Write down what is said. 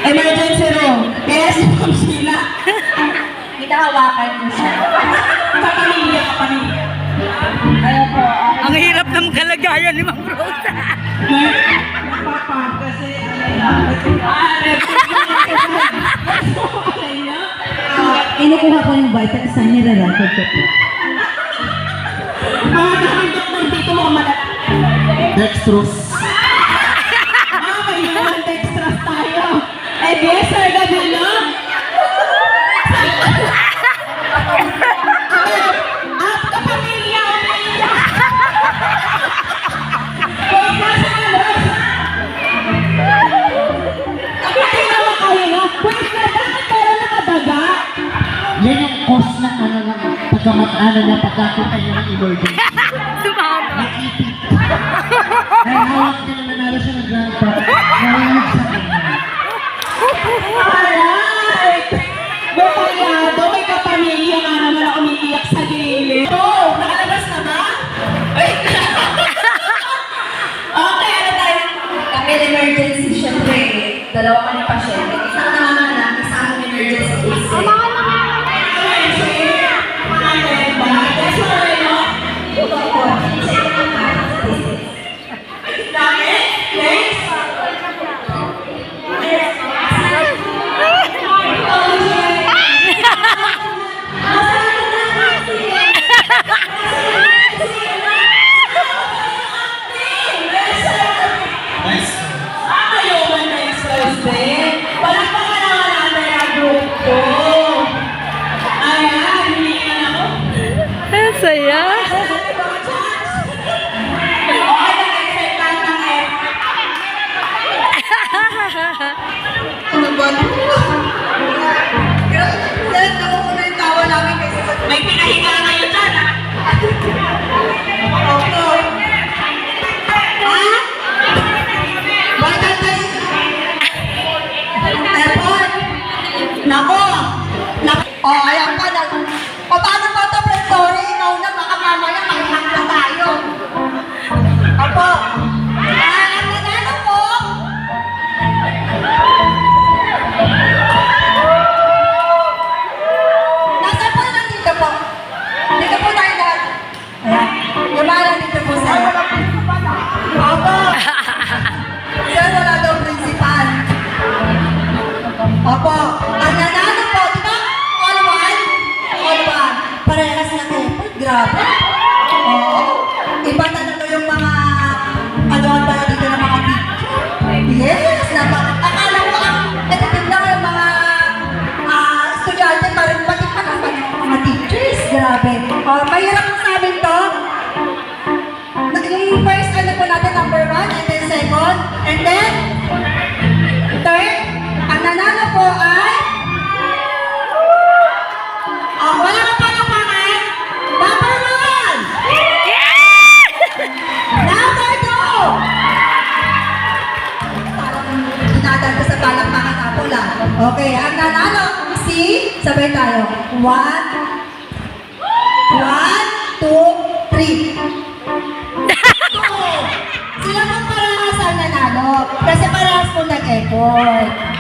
Emergency room. Kaya si Ma'am Sheila. Hawakan ko siya. Kapamilya. Ayaw po. Ang hirap ng kalagayan ni Ma'am Rosa. Papa, kasi Kinukuha ko yung vitamins sa nire-record ko po. mga nakandok ng dito mga malala. Dextrose. May naman dextrose tayo. Eh, yes, sir, gano'n. At kapamilya, umiiyak. Huwag na sa alas. Kapatid naman kayo, no? Wait na, bakit pera nakadaga? Yan yung cause ng ano ng pagkamat-ano niya pagkakita niya ng emergency. Sumama. Ay, hawak niya na nanalo siya ng grand prize. Narinig sa kanya. Alright! Bukayado, may kapamilya nga naman na umiiyak sa gilid. Oh, nakalabas na ba? Okay, ano tayo? Kami emergency, syempre. Dalawa kami pasyente. Isa ka naman na, isa akong emergency case. Saya. May pinahiga ngayon dyan, ha? Nako! Oh, ayan pa. Paano ba ito, Prestory? Ikaw na, baka mamaya makilang na tayo. Opo. Ang nanalo po. Nasa po lang dito po. Dito po tayo lahat. Ayan. Yumalang dito po sa Opo. Sir, wala daw principal. Opo. Ang nanalo po, di ba? All one? All one. Parehas na effort. Grabe. Oo. Iba talaga yung mga ano pala dito ng mga teacher. Yes. Akala ko ang effective lang yung mga estudyante pa rin pati pa ng mga teachers. Grabe. Mahirap po sa amin to. Yung first ano po natin, number 1, and then second, and then third. Ang nanalo po ay wala ka pa ng pangan. Number 1! Number 2! Parang dinadal ko sa palakpakan ako lang. Okay, ang nanalo si, sabay tayo. 1, 2, 3. Sila pang parehas ang nanalo. Kasi parehas po nag-effort.